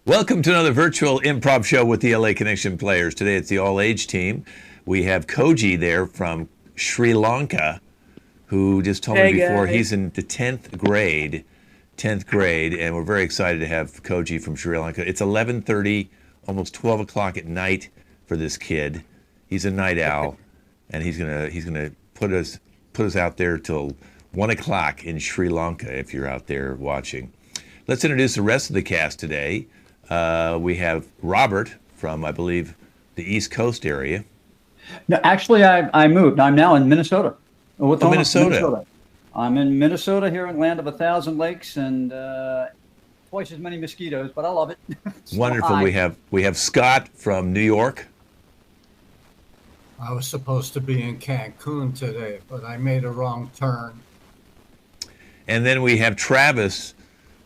Welcome to another virtual improv show with the LA Connection players. Today it's the all-age team. We have Koji there from Sri Lanka, who just told me Hey before guys. he's in the 10th grade, and we're very excited to have Koji from Sri Lanka. It's 11:30, almost 12 o'clock at night for this kid. He's a night owl, and he's gonna put us out there till 1 o'clock in Sri Lanka if you're out there watching. Let's introduce the rest of the cast today. We have Robert from, I believe, the East Coast area. No, actually, I moved. I'm now in Minnesota. What's Oh, going on? Minnesota. Minnesota. I'm in Minnesota here in land of 1,000 lakes and twice as many mosquitoes, but I love it. So Wonderful. hi. We have Scott from New York. I was supposed to be in Cancun today, but I made a wrong turn. And then we have Travis,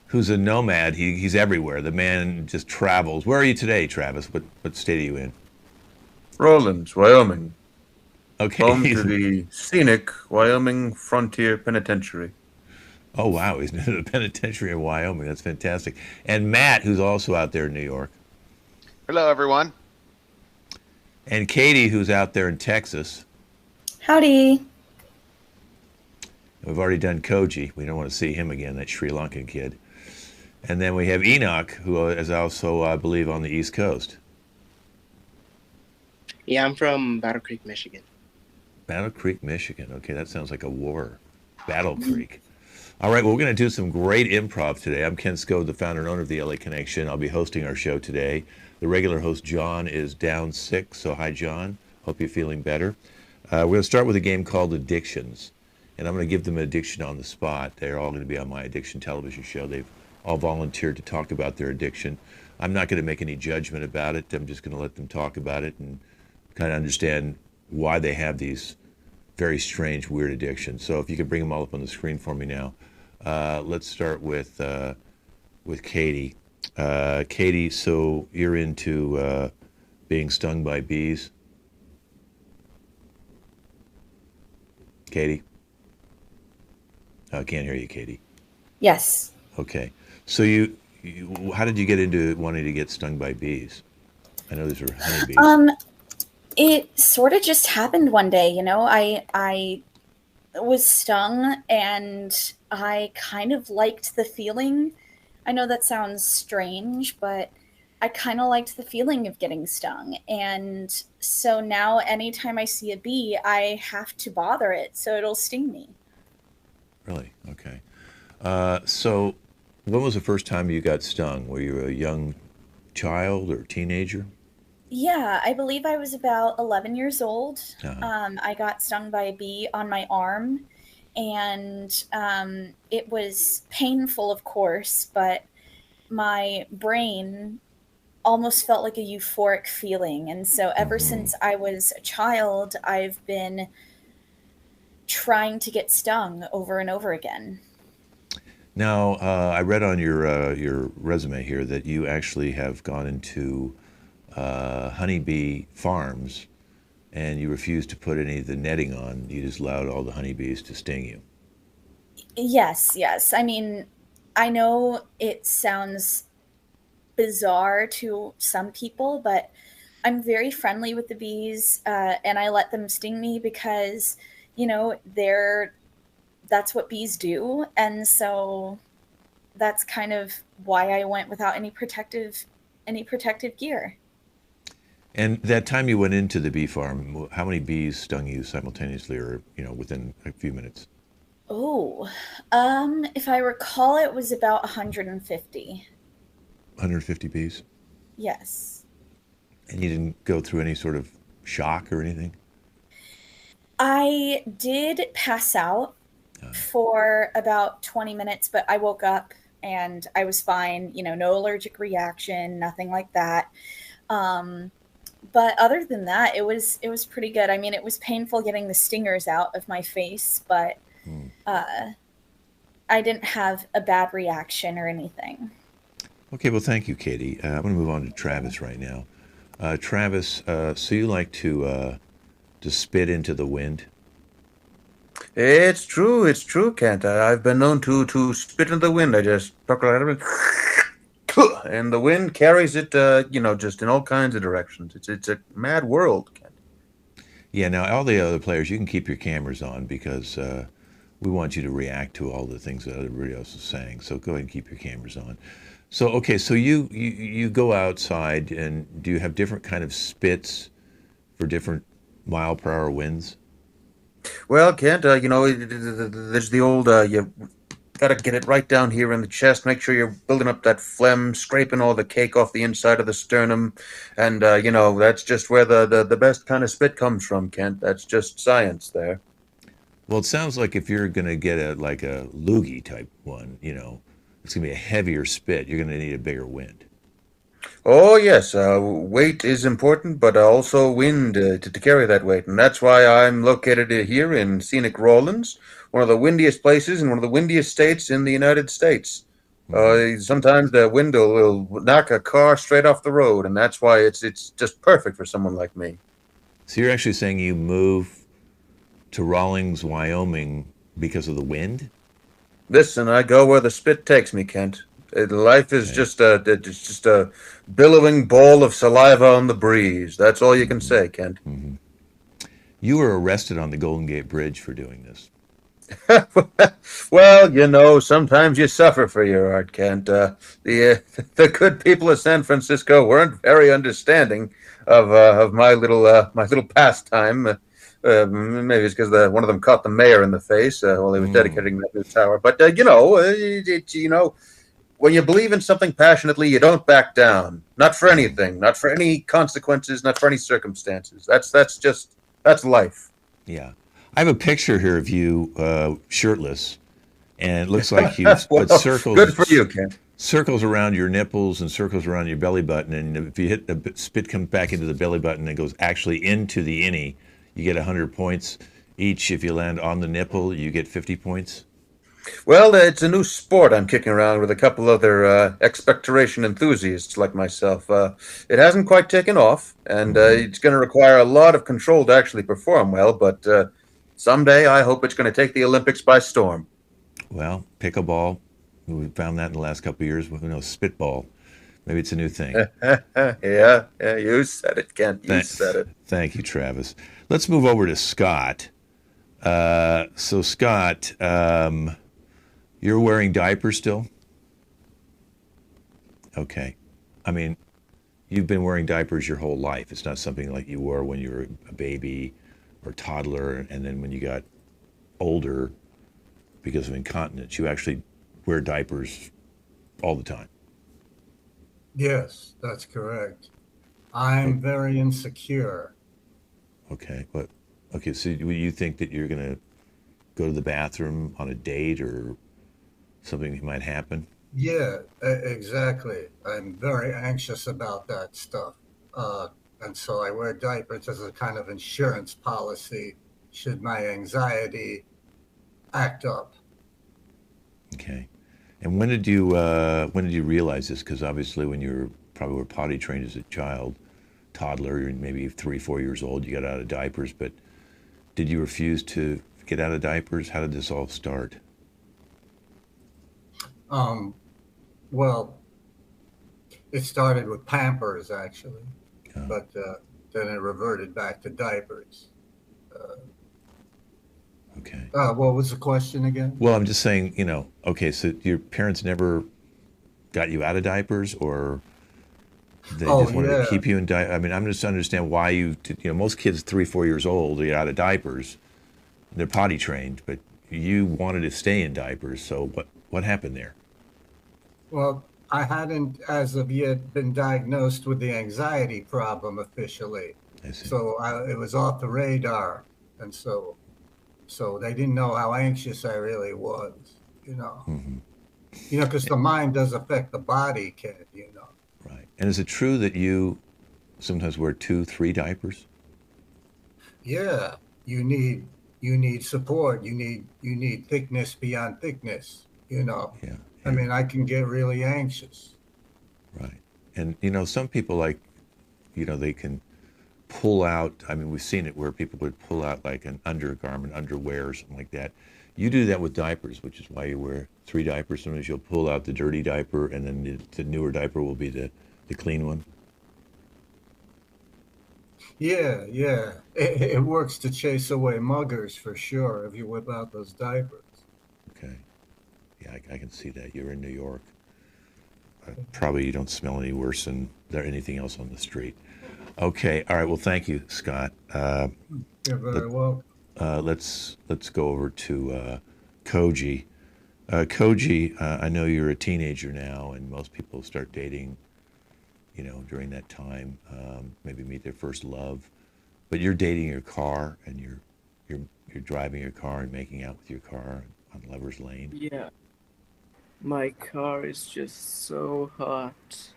who's a nomad. He's everywhere. The man just travels. Where are you today, Travis? What state are you in? Rollins, Wyoming, Okay. home to the scenic Wyoming Frontier Penitentiary. Oh, wow. He's been in the penitentiary in Wyoming. That's fantastic. And Matt, who's also out there in New York. Hello, everyone. And Katie, who's out there in Texas. Howdy. We've already done Koji. We don't want to see him again, that Sri Lankan kid. And then we have Enoch, who is also, I believe, on the East Coast. Yeah, I'm from Battle Creek, Michigan. Battle Creek, Michigan. Okay, that sounds like a war. Battle Creek. All right, well, we're going to do some great improv today. I'm Ken Sco, the founder and owner of the LA Connection. I'll be hosting our show today. The regular host, John, is down sick, so hi, John. Hope you're feeling better. We're going to start with a game called Addictions, and I'm going to give them an addiction on the spot. They're all going to be on my addiction television show. They've all volunteered to talk about their addiction. I'm not going to make any judgment about it. I'm just going to let them talk about it and kind of understand why they have these very strange, weird addictions. So if you could bring them all up on the screen for me now. Let's start with Katie. Katie, so you're into being stung by bees. Katie? I can't hear you, Katie. Yes. Okay. So how did you get into wanting to get stung by bees? I know these are honeybees. It sort of just happened one day, I was stung and I kind of liked the feeling. I know that sounds strange, but I kind of liked the feeling of getting stung. And so now anytime I see a bee, I have to bother it so it'll sting me. Really? Okay. So when was the first time you got stung? Were you a young child or teenager? Yeah, I believe I was about 11 years old. Uh-huh. I got stung by a bee on my arm, and it was painful, of course, but my brain almost felt like a euphoric feeling. And so ever Hmm. since I was a child, I've been trying to get stung over and over again. Now, I read on your resume here that you actually have gone into honeybee farms, and you refused to put any of the netting on. You just allowed all the honeybees to sting you. Yes, yes. I mean, I know it sounds bizarre to some people, but I'm very friendly with the bees, and I let them sting me because, that's what bees do, and so that's kind of why I went without any protective gear. And that time you went into the bee farm, how many bees stung you simultaneously, or within a few minutes? Oh, if I recall, it was about 150. 150 bees, Yes. and you didn't go through any sort of shock or anything? I did pass out Uh, for about 20 minutes, but I woke up and I was fine, no allergic reaction, nothing like that. Um, but other than that, it was pretty good. I mean, it was painful getting the stingers out of my face, but hmm. uh, I didn't have a bad reaction or anything. Okay, well, thank you, Katie. I'm going to move on to Travis right now. Travis, so you like to spit into the wind? It's true, Kent. I've been known to spit in the wind. I just chuckle at it. and the wind carries it, just in all kinds of directions. It's a mad world, Kent. Yeah, now all the other players, you can keep your cameras on because we want you to react to all the things that everybody else is saying. So go ahead and keep your cameras on. So okay, so you go outside, and do you have different kind of spits for different mile per hour winds? Well, Kent, there's the old, you gotta get it right down here in the chest. Make sure you're building up that phlegm, scraping all the cake off the inside of the sternum. And, that's just where the best kind of spit comes from, Kent. That's just science there. Well, it sounds like if you're going to get a loogie type one, it's going to be a heavier spit. You're going to need a bigger wind. Oh, yes, weight is important, but also wind to carry that weight. And that's why I'm located here in scenic Rawlins, one of the windiest places and one of the windiest states in the United States. Sometimes the wind will knock a car straight off the road, and that's why it's just perfect for someone like me. So you're actually saying you move to Rawlins, Wyoming because of the wind? Listen, I go where the spit takes me, Kent. Life is just a billowing ball of saliva on the breeze. That's all you can say, Kent. Mm-hmm. You were arrested on the Golden Gate Bridge for doing this. Well, sometimes you suffer for your art, Kent. The good people of San Francisco weren't very understanding of my little pastime. Maybe it's because one of them caught the mayor in the face while he was dedicating that new tower. But when you believe in something passionately, you don't back down. Not for anything. Not for any consequences. Not for any circumstances. That's life. Yeah. I have a picture here of you shirtless, and it looks like you've Well, put circles. good for you, Ken. Circles around your nipples and circles around your belly button, and if you hit the spit comes back into the belly button and goes actually into the innie, you get 100 points each. If you land on the nipple, you get 50 points. Well, it's a new sport I'm kicking around with a couple other expectoration enthusiasts like myself. It hasn't quite taken off, and it's going to require a lot of control to actually perform well, but someday I hope it's going to take the Olympics by storm. Well, pickleball, we found that in the last couple of years. Who knows, spitball. Maybe it's a new thing. Yeah, you said it, Kent. You said it. Thank you, Travis. Let's move over to Scott. So, Scott, you're wearing diapers still? Okay. I mean, you've been wearing diapers your whole life. It's not something like you wore when you were a baby or toddler, and then when you got older because of incontinence. You actually wear diapers all the time. Yes, that's correct. I'm very insecure. Okay. Okay, so you think that you're going to go to the bathroom on a date or something might happen? Yeah, exactly. I'm very anxious about that stuff. And so I wear diapers as a kind of insurance policy should my anxiety act up. Okay. And when did you realize this? Because obviously when you probably were potty trained as a child, toddler, maybe 3, 4 years old, you got out of diapers, but did you refuse to get out of diapers? How did this all start? Well, it started with Pampers actually, Oh. but then it reverted back to diapers. Okay. What was the question again? Well, I'm just saying, okay, so your parents never got you out of diapers, or they just wanted to keep you in diapers? I mean, I'm just to understand why most kids 3, 4 years old, they get out of diapers, they're potty trained, but you wanted to stay in diapers. So what happened there? Well, I hadn't as of yet been diagnosed with the anxiety problem officially. I see. So it was off the radar. And so they didn't know how anxious I really was, Mm-hmm. Because the mind does affect the body, kid, Right. And is it true that you sometimes wear 2, 3 diapers? Yeah, you need support. You need thickness beyond thickness, Yeah. I mean, I can get really anxious. Right. And, some people they can pull out. I mean, we've seen it where people would pull out like an undergarment, underwear or something like that. You do that with diapers, which is why you wear 3 diapers. Sometimes you'll pull out the dirty diaper, and then the newer diaper will be the clean one. Yeah, yeah. It works to chase away muggers for sure if you whip out those diapers. Okay. Yeah, I can see that. You're in New York. Probably you don't smell any worse than there anything else on the street. Okay. All right. Well, thank you, Scott. You're very welcome. Let's go over to Koji. Koji, I know you're a teenager now, and most people start dating, during that time. Maybe meet their first love, but you're dating your car, and you're driving your car and making out with your car on Lover's Lane. Yeah, my car is just so hot.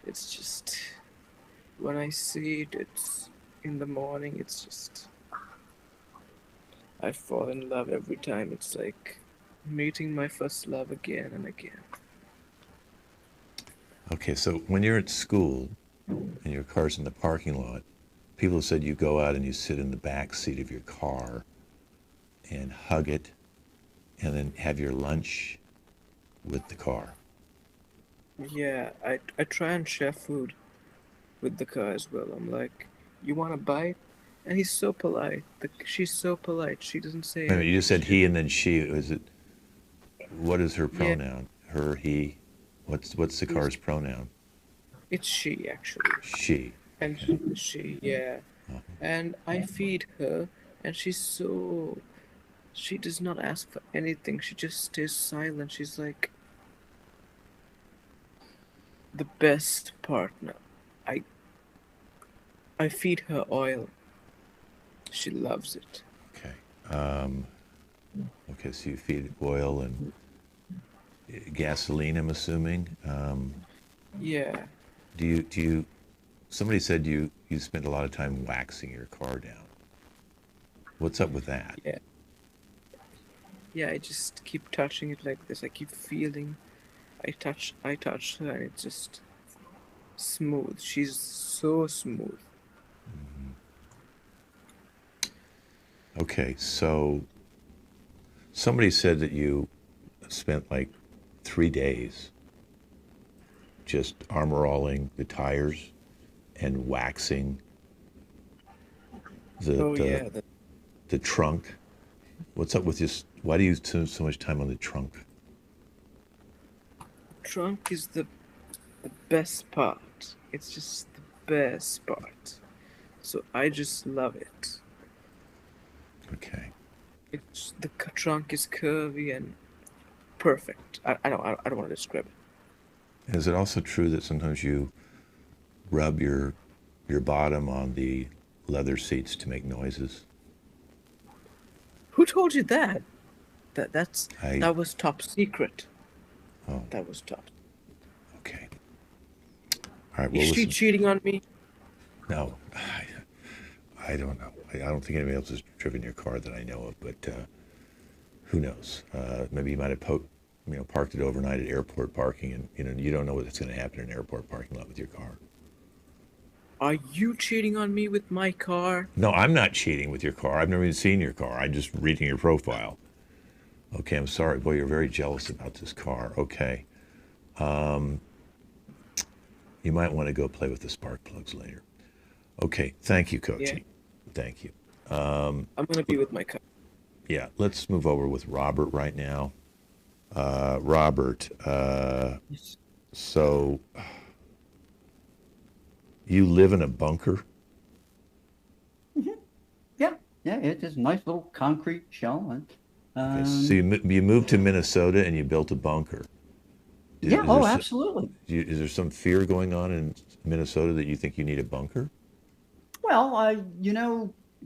It's just when I see it, it's in the morning. It's just I fall in love every time. It's like meeting my first love again and again. Okay, so when you're at school and your car's in the parking lot, people have said you go out and you sit in the back seat of your car and hug it and then have your lunch with the car. Yeah, I try and share food with the car as well. I'm like, you want a bite? And he's so polite. She's so polite. She doesn't say. Wait a minute, you just said he and then she. What is her Yeah. pronoun? Her, he. What's the car's pronoun? It's she actually. She. And she, yeah. And I feed her, and she does not ask for anything. She just stays silent. She's like the best partner. I feed her oil. She loves it. Okay. Okay, so you feed oil and gasoline, I'm assuming. Yeah. Do you? Somebody said you spend a lot of time waxing your car down. What's up with that? Yeah. Yeah, I just keep touching it like this. I keep feeling. I touch her, and it's just smooth. She's so smooth. Okay, so somebody said that you spent like 3 days just armor-alling the tires and waxing Yeah. the trunk. What's up with this? Why do you spend so much time on the trunk? Trunk is the best part. It's just the best part. So I just love it. Okay. It's the trunk is curvy and perfect. I don't want to describe it. And is it also true that sometimes you rub your bottom on the leather seats to make noises? Who told you that? That was top secret. Oh, That was top. okay. All right. Well, Is she listen. cheating on me? No, I don't know. I don't think anybody else has driven your car that I know of, but who knows? Maybe you might have parked it overnight at airport parking, and you don't know what's going to happen in an airport parking lot with your car. Are you cheating on me with my car? No, I'm not cheating with your car. I've never even seen your car. I'm just reading your profile. Okay, I'm sorry. Boy, you're very jealous about this car. Okay. You might want to go play with the spark plugs later. Okay, thank you, Kochi. Yeah. Thank you. I'm gonna be with my car. Yeah, let's move over with Robert right now. Robert, so you live in a bunker? Yeah, it's just a nice little concrete shell. And, Okay, so you moved to Minnesota and you built a bunker. yeah, Is oh, there some- absolutely. Is there some fear going on in Minnesota that you think you need a bunker? Well,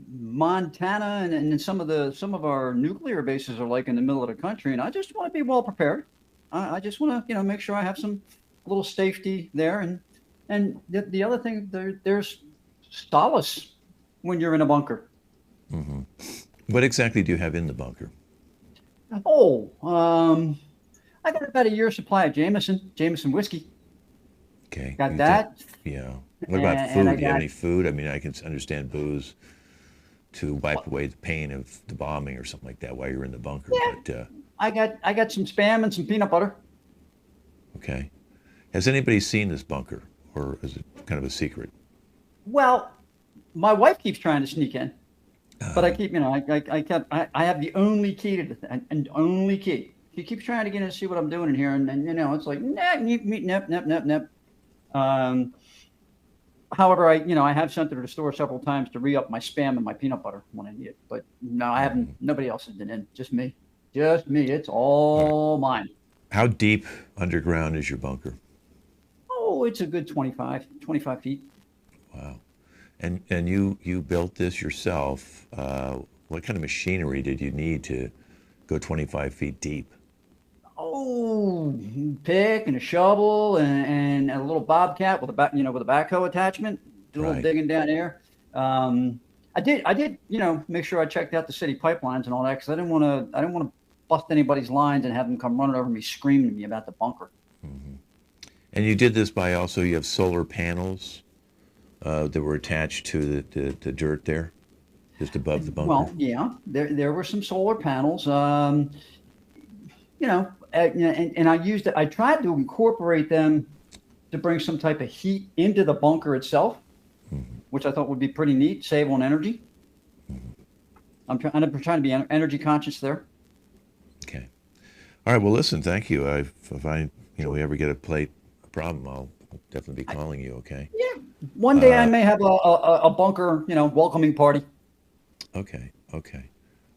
Montana and some of our nuclear bases are like in the middle of the country, and I just want to be well prepared. I just want to, make sure I have some little safety there, and the other thing there's solace when you're in a bunker. Mm-hmm. What exactly do you have in the bunker? Oh, I got about a year's supply of Jameson whiskey. Okay. Got that. Yeah. What about And food? I Do you have got- any food? I mean, I can understand booze to wipe away the pain of the bombing or something like that while you're in the bunker. Yeah. But I got some spam and some peanut butter. okay. Has anybody seen this bunker, or is it kind of a secret? Well, my wife keeps trying to sneak in, but I keep, I have the only key to the thing, and only key. She keeps trying to get in and see what I'm doing in here, and it's like, nah, nip. However, I have sent her to the store several times to re-up my spam and my peanut butter when I need it, but no, I haven't. Nobody else has been in, just me. It's all mine. How deep underground is your bunker? Oh, it's a good 25 feet. Wow. And you built this yourself. What kind of machinery did you need to go 25 feet deep? Oh, pick and a shovel and a little bobcat with with a backhoe attachment. Do a little Right. digging down there. I did, make sure I checked out the city pipelines and all that because I didn't want to bust anybody's lines and have them come running over me screaming at me about the bunker. And you did this by also, you have solar panels that were attached to the dirt there, just above the bunker. Well, yeah, there were some solar panels. And I used it. I tried to incorporate them to bring some type of heat into the bunker itself, which I thought would be pretty neat, save on energy. I'm trying to be energy conscious there. Okay. All right. Well, listen, thank you. If we ever get a problem, I'll definitely be calling you. Okay. Yeah. One day I may have a bunker, welcoming party. Okay. Okay.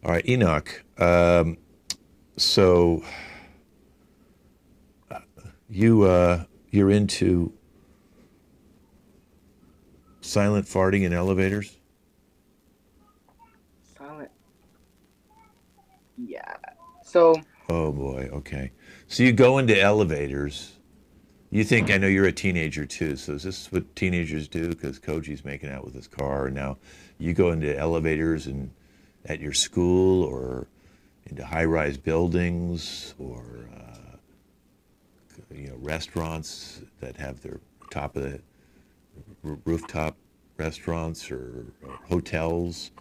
All right, Enoch. So you're into silent farting in elevators? Silent. Yeah. So Oh boy. Okay. So you go into elevators. You think, I know you're a teenager too, so is this what teenagers do? Because Koji's making out with his car, and now you go into elevators and at your school or into high-rise buildings or restaurants that have their top of the rooftop restaurants or hotels,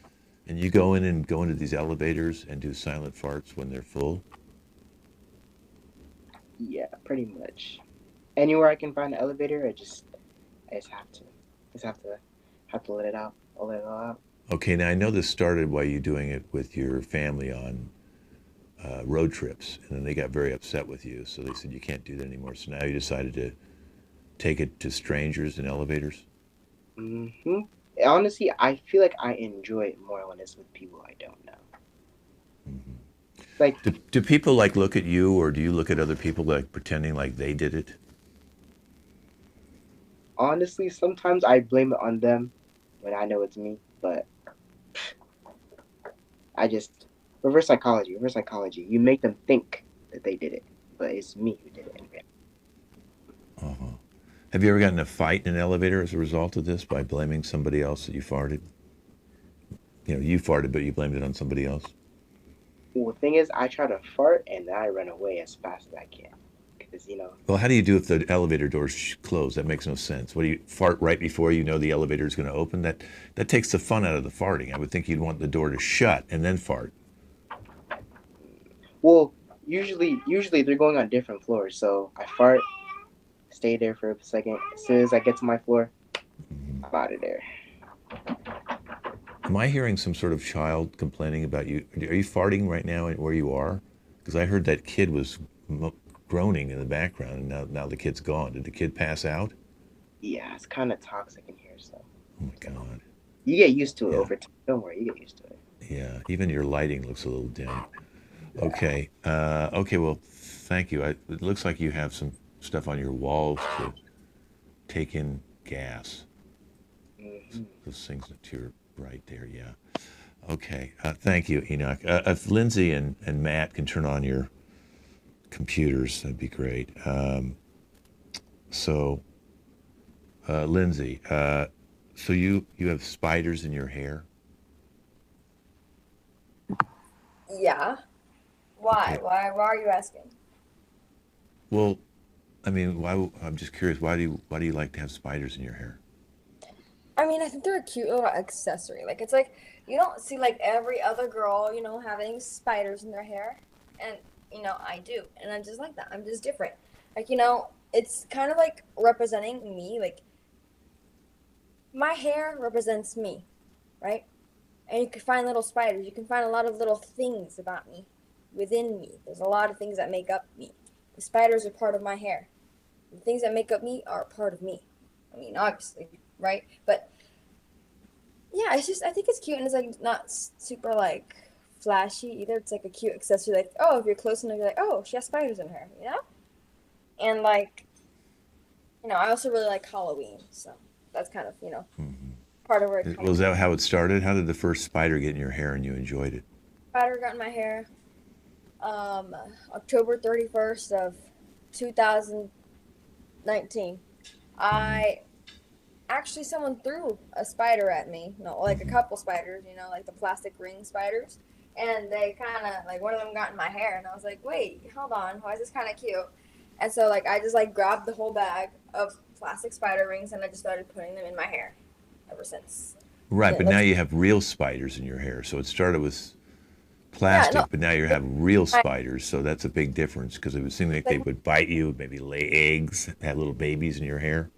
and you go into these elevators and do silent farts when they're full. yeah, pretty much. Anywhere I can find an elevator, I just have to let it out. I'll let it all out. Okay, now I know this started while you doing it with your family on road trips, and then they got very upset with you, so they said you can't do that anymore. So now you decided to take it to strangers in elevators. Hmm. Honestly, I feel like I enjoy it more when it's with people I don't know. Like, Do people like look at you, or do you look at other people like pretending like they did it? honestly, sometimes I blame it on them when I know it's me, but I just reverse psychology. Reverse psychology. You make them think that they did it, but it's me who did it. Uh-huh. Have you ever gotten in a fight in an elevator as a result of this by blaming somebody else that you farted? You farted, but you blamed it on somebody else. Well, the thing is, I try to fart and then I run away as fast as I can, because Well, how do you do if the elevator doors close? That makes no sense. What do you fart right before you know the elevator is going to open? That takes the fun out of the farting. I would think you'd want the door to shut and then fart. Well, usually they're going on different floors, so I fart, stay there for a second. As soon as I get to my floor, I'm out of there. Am I hearing some sort of child complaining about you? Are you farting right now where you are? Because I heard that kid was groaning in the background, and now the kid's gone. Did the kid pass out? Yeah, it's kind of toxic in here, so Oh my God. you get used to it Yeah. over time. Don't worry, you get used to it. Yeah, even your lighting looks a little dim. Okay. Okay, well, thank you. It looks like you have some stuff on your walls to take in gas. Hmm. Those things to your right there, yeah. Okay, thank you, Enoch. If Lindsay and Matt can turn on your computers, that'd be great. Lindsay, so you have spiders in your hair? Yeah. Why? Okay. Why are you asking? Well, I mean, I'm just curious. Why do you like to have spiders in your hair? I mean, mean, I think they're a cute little accessory. Like, it's like you don't see like every other girl, having spiders in their hair, and I do, and I'm just like that. I'm just different. Like, it's kind of like representing me. Like, my hair represents me, right? And you can find little spiders. You can find a lot of little things about me within me. There's a lot of things that make up me. The spiders are part of my hair. The things that make up me are part of me. I mean, obviously, right? But yeah, it's just, I think it's cute, and it's like not super like flashy either. It's like a cute accessory. Like, oh, if you're close enough, you're like, oh, she has spiders in her, And like, I also really like Halloween, so that's kind of part of where it comes. Was that how it started? How did the first spider get in your hair and you enjoyed it? Spider got in my hair, October 31st of 2019. Someone threw a spider at me. No, like a couple spiders, like the plastic ring spiders. And they kind of, like, one of them got in my hair. And I was like, wait, hold on. Why is this kind of cute? And so, like, I just, like, grabbed the whole bag of plastic spider rings and I just started putting them in my hair ever since. Right, Yeah, but now you have real spiders in your hair. So it started with plastic, but now you have real spiders. So that's a big difference because it would seem like they would bite you, maybe lay eggs, have little babies in your hair.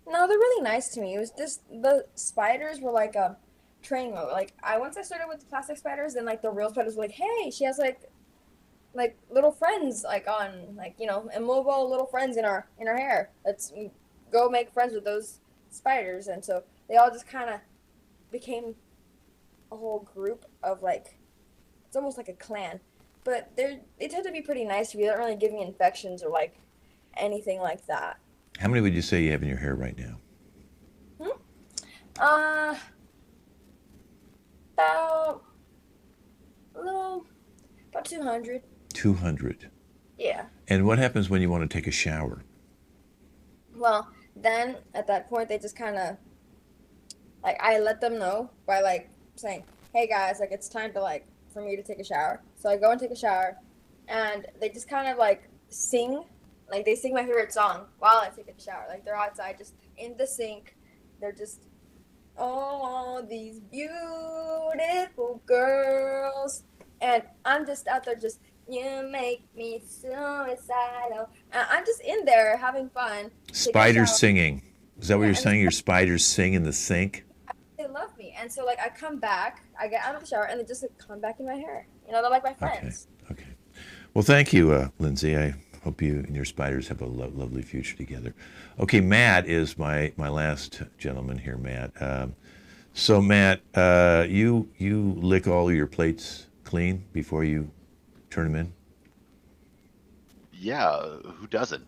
No, they're really nice to me. It was just the spiders were like a training mode. Like once I started with the plastic spiders, then like the real spiders were like, hey, she has like little friends like on like immobile little friends in our hair. Let's go make friends with those spiders. And so they all just kind of became a whole group of like, it's almost like a clan. But they tend to be pretty nice to me. They don't really give me infections or like anything like that. How many would you say you have in your hair right now? About 200. 200. Yeah. And what happens when you want to take a shower? Well, then at that point they just kind of like I let them know by like saying, "Hey guys, like it's time to like for me to take a shower." So I go and take a shower, and they just kind of like sing. Like, they sing my favorite song while I take a shower. Like, they're outside just in the sink. They're just, oh, these beautiful girls. And I'm just out there just, you make me suicidal. And I'm just in there having fun. Spiders singing. Is that what you're saying? Your spiders sing in the sink? They love me. And so, like, I come back, I get out of the shower, and they just like, come back in my hair. They're like my friends. Okay. Well, thank you, Lindsay. I hope you and your spiders have a lovely future together. Okay, Matt is my last gentleman here, Matt. So, Matt, you lick all of your plates clean before you turn them in? Yeah, who doesn't?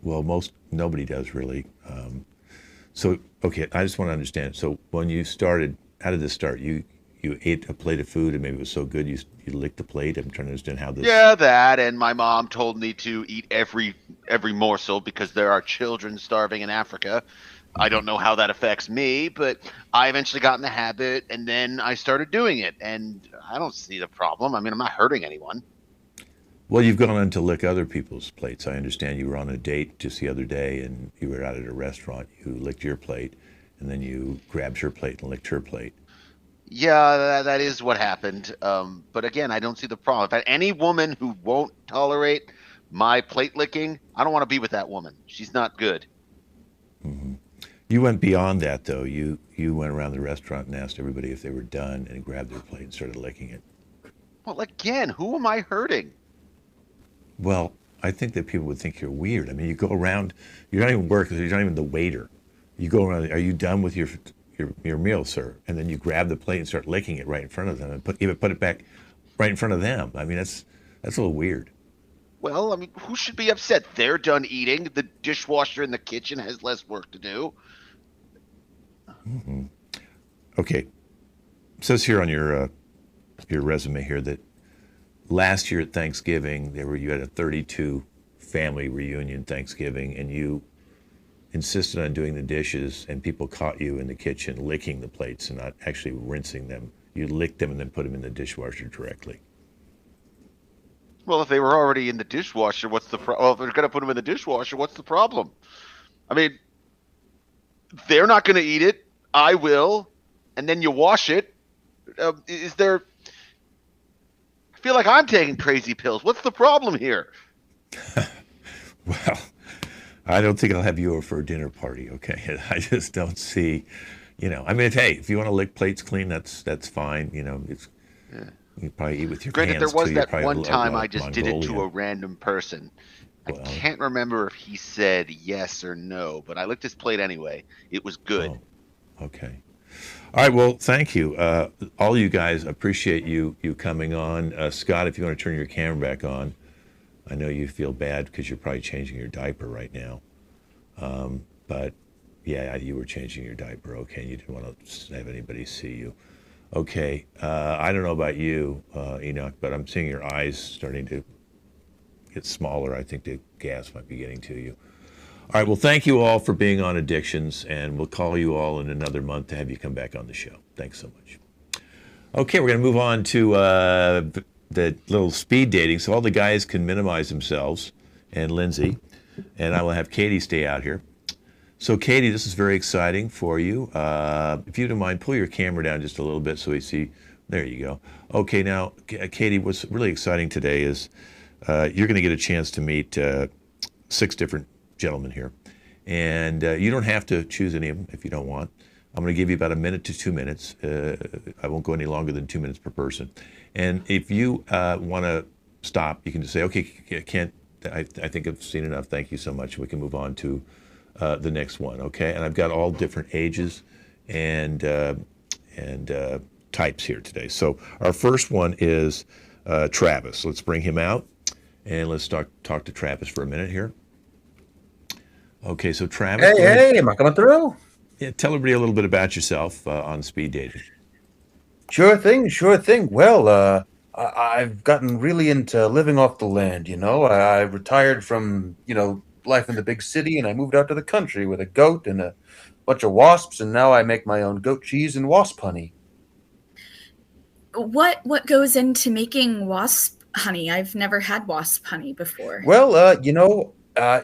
Well, nobody does really. So, okay, I just want to understand. So, when you started, how did this start? You ate a plate of food and maybe it was so good you licked the plate. I'm trying to understand how this. Yeah, that, and my mom told me to eat every morsel because there are children starving in Africa. I don't know how that affects me, but I eventually got in the habit, and then I started doing it, and I don't see the problem. I mean, I'm not hurting anyone. Well, you've gone on to lick other people's plates. I understand you were on a date just the other day, and you were out at a restaurant. You licked your plate, and then you grabbed her plate and licked her plate. Yeah, that is what happened. But again, I don't see the problem. If any woman who won't tolerate my plate licking, I don't want to be with that woman. She's not good. Mm-hmm. You went beyond that, though. You went around the restaurant and asked everybody if they were done and grabbed their plate and started licking it. Well, again, who am I hurting? Well, I think that people would think you're weird. I mean, you go around, you're not even working, you're not even the waiter. You go around, are you done with your meal, sir? And then you grab the plate and start licking it right in front of them and put it back right in front of them. I mean, that's a little weird. Well, I mean, who should be upset? They're done eating. The dishwasher in the kitchen has less work to do. Mm-hmm. Okay. It says here on your resume here that last year at Thanksgiving, you had a 32 family reunion Thanksgiving, and you insisted on doing the dishes, and people caught you in the kitchen licking the plates and not actually rinsing them. You licked them and then put them in the dishwasher directly. Well, if they were already in the dishwasher, what's the problem? Well, if they're going to put them in the dishwasher, what's the problem? I mean, they're not going to eat it. I will, and then you wash it. Is there? I feel like I'm taking crazy pills. What's the problem here? Well, I don't think I'll have you over for a dinner party, okay? I just don't see, I mean, if you want to lick plates clean, that's fine. It's you probably eat with your Granted, hands there was too. You're that probably one time I like just did it to a Mongolian. random person. I Well, can't remember if he said yes or no, but I licked his plate anyway. It was good. oh, okay. All right. Well, thank you, all you guys. Appreciate you coming on. Scott, if you want to turn your camera back on, I know you feel bad because you're probably changing your diaper right now. But yeah, you were changing your diaper. Okay, and you didn't want to have anybody see you. Okay. I don't know about you, Enoch, but I'm seeing your eyes starting to get smaller. I think the gas might be getting to you. All right. Well, thank you all for being on Addictions, and we'll call you all in another month to have you come back on the show. Thanks so much. Okay, we're going to move on to the little speed dating, so all the guys can minimize themselves, and Lindsay, and I will have Katie stay out here. So, Katie, this is very exciting for you. If you don't mind, pull your camera down just a little bit so we see. There you go. Okay, now, Katie, what's really exciting today is you're going to get a chance to meet 6 different gentlemen here. And you don't have to choose any of them if you don't want. I'm going to give you about 1 minute to 2 minutes. I won't go any longer than 2 minutes per person. And if you want to stop, you can just say, okay, I think I've seen enough. Thank you so much. We can move on to the next one, okay? And I've got all different ages and types here today. So our first one is Travis. Let's bring him out, and let's talk to Travis for a minute here. Okay, so Travis. Hey, am I coming through? Yeah, tell everybody a little bit about yourself on speed dating. Sure thing. Well, I've gotten really into living off the land, I retired from, life in the big city, and I moved out to the country with a goat and a bunch of wasps, and now I make my own goat cheese and wasp honey. What goes into making wasp honey? I've never had wasp honey before. Well,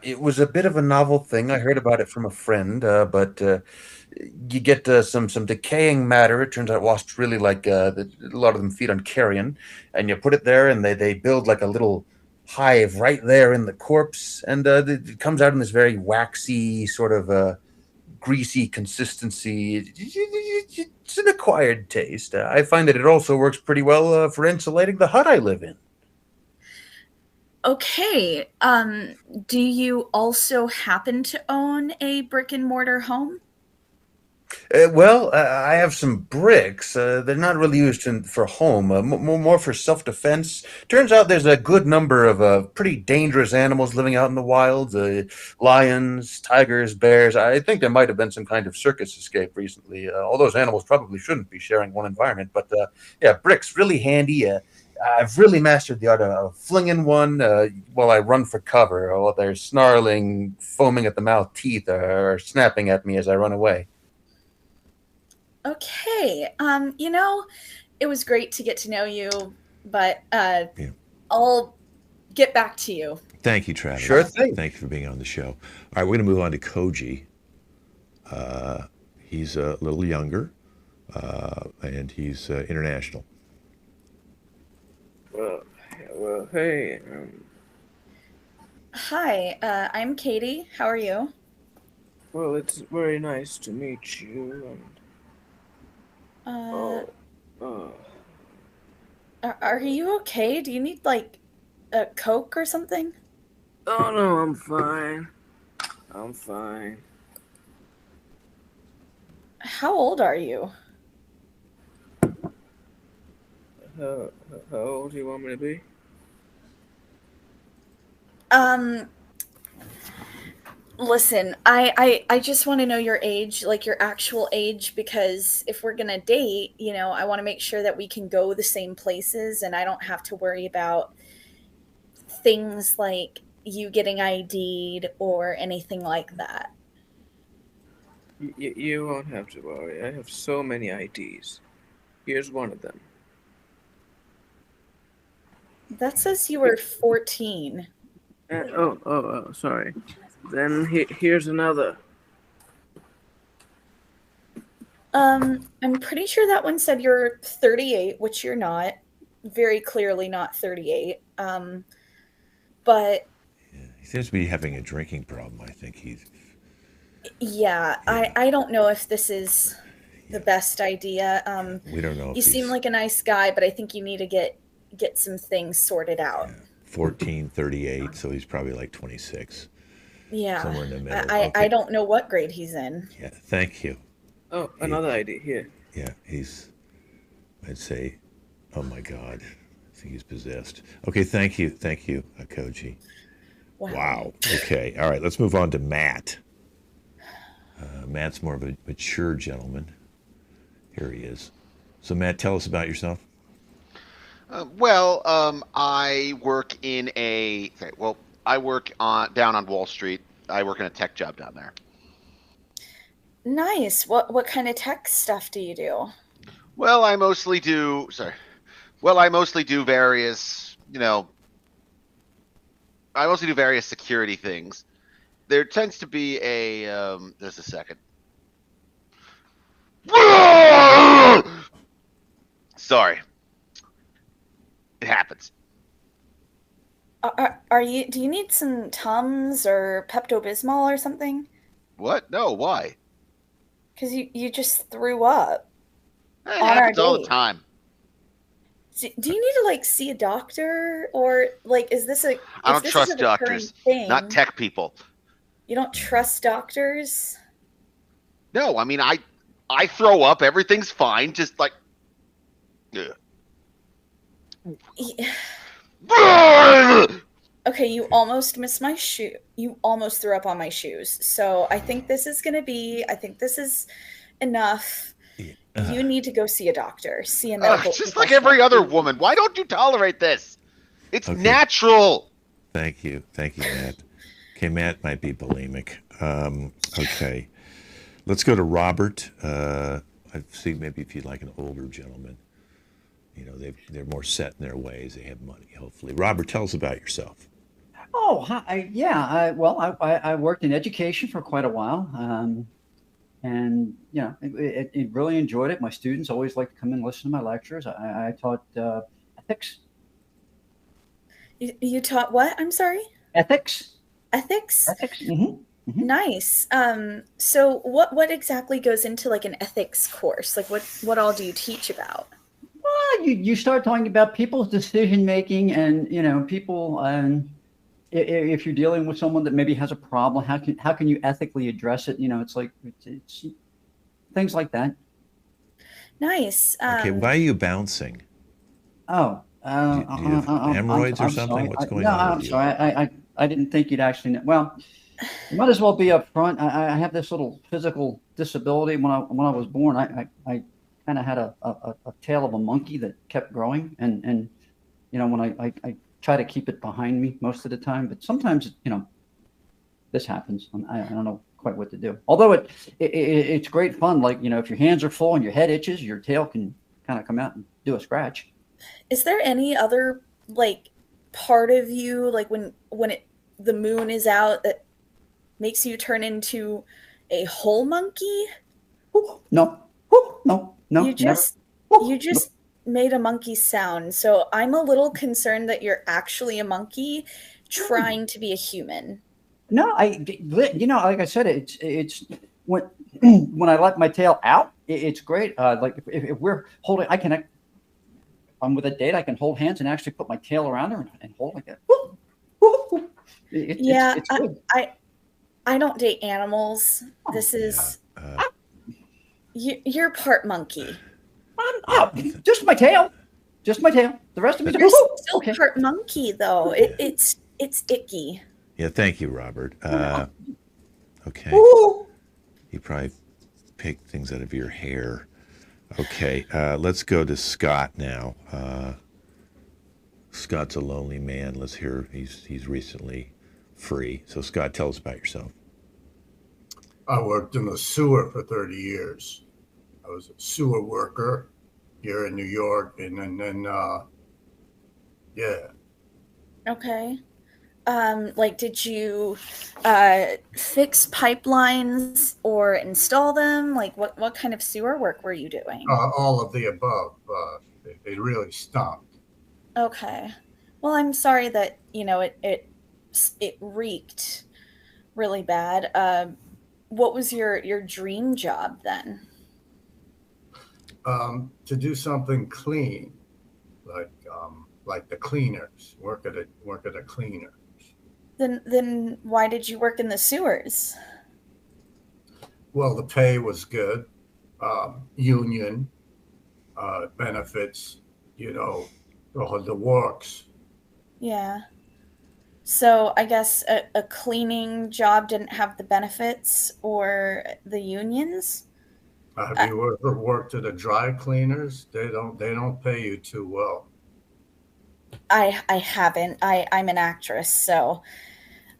it was a bit of a novel thing. I heard about it from a friend, but you get some decaying matter. It turns out wasps really like a lot of them feed on carrion, and you put it there, and they build like a little hive right there in the corpse, and it comes out in this very waxy sort of greasy consistency. It's an acquired taste. I find that it also works pretty well for insulating the hut I live in. Okay. Do you also happen to own a brick and mortar home? Well, I have some bricks. They're not really used for home, more for self-defense. Turns out there's a good number of pretty dangerous animals living out in the wild. Lions, tigers, bears. I think there might have been some kind of circus escape recently. All those animals probably shouldn't be sharing one environment. But yeah, bricks, really handy. I've really mastered the art of flinging one while I run for cover, while they're snarling, foaming at the mouth teeth, or snapping at me as I run away. Okay. It was great to get to know you, but I'll get back to you. Thank you, Travis. Sure thing. Thank you for being on the show. All right, we're going to move on to Koji. He's a little younger, and he's international. Well, hey. Hi, I'm Katie. How are you? Well, it's very nice to meet you. Are you okay? Do you need like a Coke or something? Oh no, I'm fine. I'm fine. How old are you? How old do you want me to be? Listen, I just want to know your age, like your actual age, because if we're gonna date, I want to make sure that we can go the same places and I don't have to worry about things like you getting ID'd or anything like that. You won't have to worry. I have so many IDs. Here's one of them. That says you were 14. Oh, sorry. Then here's another. I'm pretty sure that one said you're 38, which you're not. Very clearly not 38. But He seems to be having a drinking problem. I think he's. yeah, Yeah. I don't know if this is the Yeah. best idea. We don't know You if seem he's like a nice guy, but I think you need to get some things sorted out. 14, 38, so he's probably like 26, Yeah. somewhere in the middle. I Okay. don't know what grade he's in. Yeah. Thank you. Oh, another idea here. Yeah. I'd say, oh my God, I think he's possessed. Okay. Thank you, Koji. Wow. Okay. All right. Let's move on to Matt. Matt's more of a mature gentleman. Here he is. So Matt, tell us about yourself. I work in a. Okay, well, I work down on Wall Street. I work in a tech job down there. Nice. What kind of tech stuff do you do? Well, I mostly do. Sorry. Well, I mostly do various. I mostly do various security things. There tends to be a. Just a second. Sorry. It happens. Are you? Do you need some Tums or Pepto Bismol or something? What? No. Why? Because you just threw up It on our happens all the date. time. Do you need to like see a doctor, or like is this a? I if don't this is trust a recurring doctors. thing, Not tech people. You don't trust doctors? No, I mean I throw up. Everything's fine. Just like. Ugh. Okay, you almost missed my shoe. You almost threw up on my shoes. So I think this is enough. You need to go see a doctor. See a medical. Just like every other woman. Why don't you tolerate this? It's natural. Thank you, Matt. Okay, Matt might be bulimic. Okay, let's go to Robert. I see maybe if you'd like an older gentleman. They're more set in their ways. They have money, hopefully. Robert, tell us about yourself. Oh, hi. I worked in education for quite a while. And it really enjoyed it. My students always like to come and listen to my lectures. I taught ethics. You taught what? I'm sorry. Ethics. Ethics. Mm-hmm. Mm-hmm. Nice. So what exactly goes into like an ethics course? Like what all do you teach about? Well, you start talking about people's decision making, and people. If you're dealing with someone that maybe has a problem, how can you ethically address it? It's like it's things like that. Nice. Okay, why are you bouncing? Oh, do you have hemorrhoids or something? Sorry. What's going on? I'm sorry. I didn't think you'd actually know. Well, you might as well be up front. I have this little physical disability. When I was born, I kind of had a tail of a monkey that kept growing, and when I try to keep it behind me most of the time, but sometimes this happens. I don't know quite what to do. Although it's great fun. Like if your hands are full and your head itches, your tail can kind of come out and do a scratch. Is there any other like part of you, like when the moon is out, that makes you turn into a whole monkey? No. You just made a monkey sound, so I'm a little concerned that you're actually a monkey trying to be a human. No, like I said, it's when I let my tail out, it's great. Like if we're holding, I can. If I'm with a date, I can hold hands and actually put my tail around her and hold like that. It's good. I don't date animals. This is you're part monkey. Just my tail. The rest of me. You're still part monkey, though. It's icky. Yeah, thank you, Robert. Okay. You probably picked things out of your hair. Okay, let's go to Scott now. Scott's a lonely man. Let's hear. He's recently free. So Scott, tell us about yourself. I worked in the sewer for 30 years. I was a sewer worker here in New York, and then yeah. Okay. Like, did you fix pipelines or install them? Like, what kind of sewer work were you doing? All of the above. It really stunk. Okay. Well, I'm sorry that, it reeked really bad. What was your dream job then? To do something clean, like the cleaners, work at a cleaner. Then why did you work in the sewers? Well, the pay was good, union benefits, you know, the works. Yeah. So I guess a cleaning job didn't have the benefits or the unions. Have I you ever worked at a dry cleaners? They don't pay you too well. I haven't. I'm an actress, so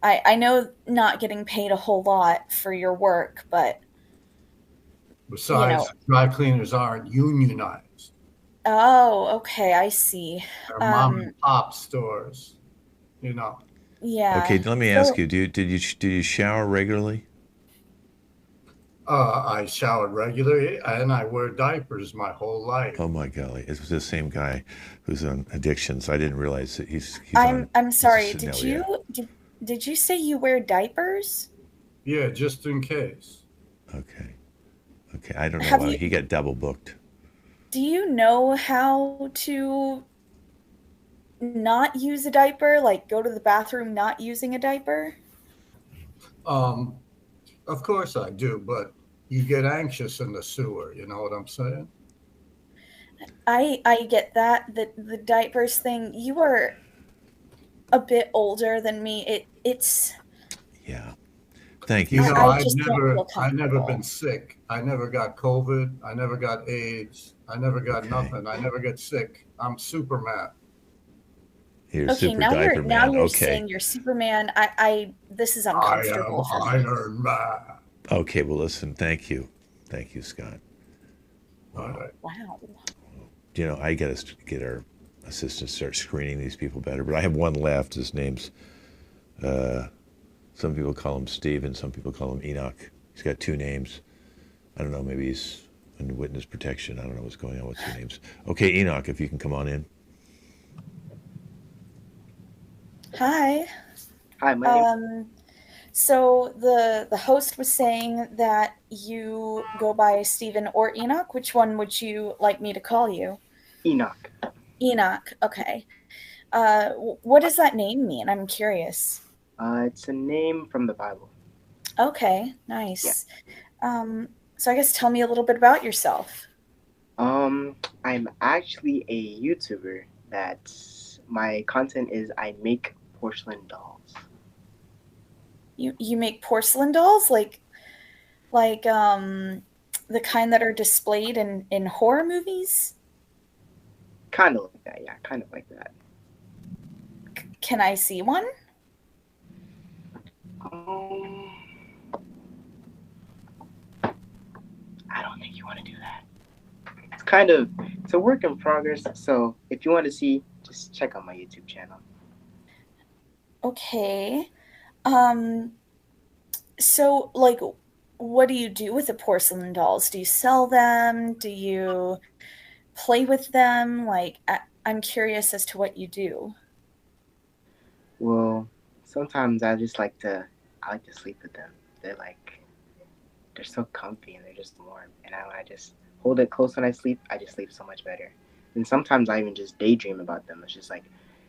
I know not getting paid a whole lot for your work, but you Besides, know. dry cleaners aren't unionized. Oh, okay, I see. They're mom Um, and pop stores, you know. Okay, yeah. let me ask So you: do you shower regularly? I shower regularly and I wear diapers my whole life. Oh my golly, it's the same guy who's on addictions. I didn't realize that he's on. I'm He's sorry. a, no, yeah. Did you say you wear diapers? Yeah, just in case. Okay, okay. I don't know Have why you he got double booked. Do you know how to not use a diaper? Like go to the bathroom not using a diaper? Um, of course I do, but you get anxious in the sewer. You know what I'm saying? I get that the diapers thing. You are a bit older than me. It's Yeah. Thank you, You know, I Scott. I've just don't never, feel I never been comfortable. sick. I never got COVID. I never got AIDS. I never got Okay, nothing. I never get sick. I'm Superman. you're a Okay, super diaper now man. you're Okay, saying you're Superman. I This is I am uncomfortable for me. Iron Man. okay. Well, listen. Thank you, Scott. All Wow. right. Wow. You know, I got to get our assistant to start screening these people better. But I have one left. His name's some people call him Steve, and some people call him Enoch. He's got two names. I don't know. Maybe he's under witness protection. I don't know what's going on with two names. Okay, Enoch, if you can come on in. Hi. Hi, my name. So the host was saying that you go by Stephen or Enoch. Which one would you like me to call you? Enoch. Enoch. Okay. What does that name mean? I'm curious. It's a name from the Bible. Okay, Yeah. nice. So I guess tell me a little bit about yourself. I'm actually a YouTuber that my content is I make porcelain dolls. You make porcelain dolls, like the kind that are displayed in horror movies? Kind of like that, yeah, kind of like that. Can I see one? Um, I don't think you want to do that. It's a work in progress. So if you want to see, just check out my YouTube channel. Okay. Um, so like what do you do with the porcelain dolls? Do you sell them? Do you play with them? I'm curious as to what you do. Well, sometimes I like to sleep with them. They're so comfy and they're just warm. And I just hold it close when I just sleep so much better. And sometimes I even just daydream about them. It's just like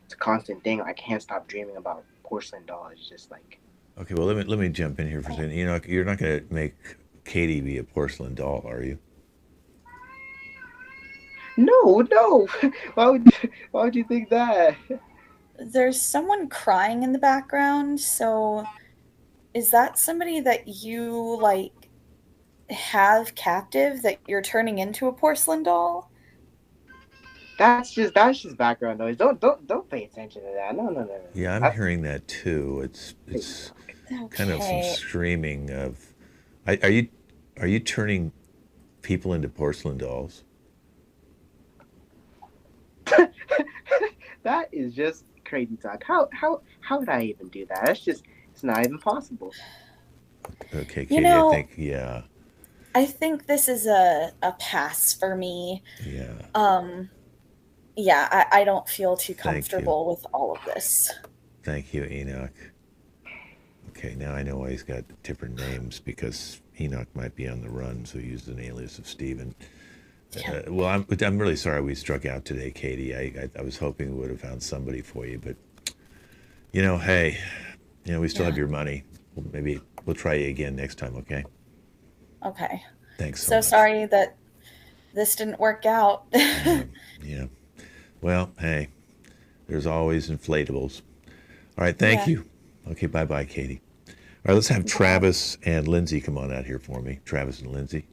it's a constant thing. I can't stop dreaming about porcelain dolls. It's just like Okay, well let me jump in here for a second. Enoch, you're not going to make Katie be a porcelain doll, are you? no. Why would you think that? There's someone crying in the background, so is that somebody that you have captive that you're turning into a porcelain doll? That's just background noise. Don't pay attention to that. No. Yeah, I'm That's hearing that too. It's kind of some Okay. screaming of. Are you turning people into porcelain dolls? that is just crazy talk. How would I even do that? It's not even possible. Okay, You Katie, I know, think, yeah, I think this is a pass for me. yeah. Um, yeah, I don't feel too Thank you. comfortable with all of this. Thank you, Enoch. Okay, now I know why he's got different names because Enoch might be on the run, so he used an alias of Stephen. Yeah. Well, I'm really sorry we struck out today, Katie. I was hoping we would have found somebody for you, but hey, we still have Yeah. your money. Maybe we'll try you again next time. Okay. Okay. Thanks so So much. sorry that this didn't work out. Yeah. Well, hey, there's always inflatables. All right. Thank Yeah. you. Okay. Bye, bye, Katie. All right. Let's have Bye. Travis and Lindsay come on out here for me. Travis and Lindsay.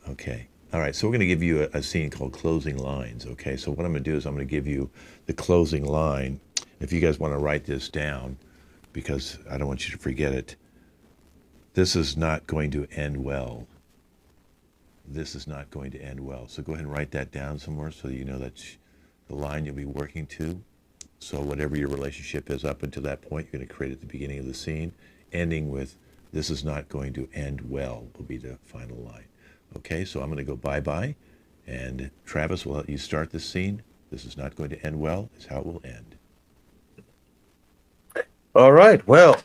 Okay. All right. So we're going to give you a scene called Closing Lines. Okay. So what I'm going to do is I'm going to give you the closing line. If you guys want to write this down, because I don't want you to forget it. This is not going to end well. This is not going to end well. So go ahead and write that down somewhere so that you know that's the line you'll be working to. So whatever your relationship is up until that point, you're going to create at the beginning of the scene, ending with "This is not going to end well" will be the final line. Okay, so I'm going to go bye-bye, and Travis will let you start this scene. This is not going to end well is how it will end. All right. Well,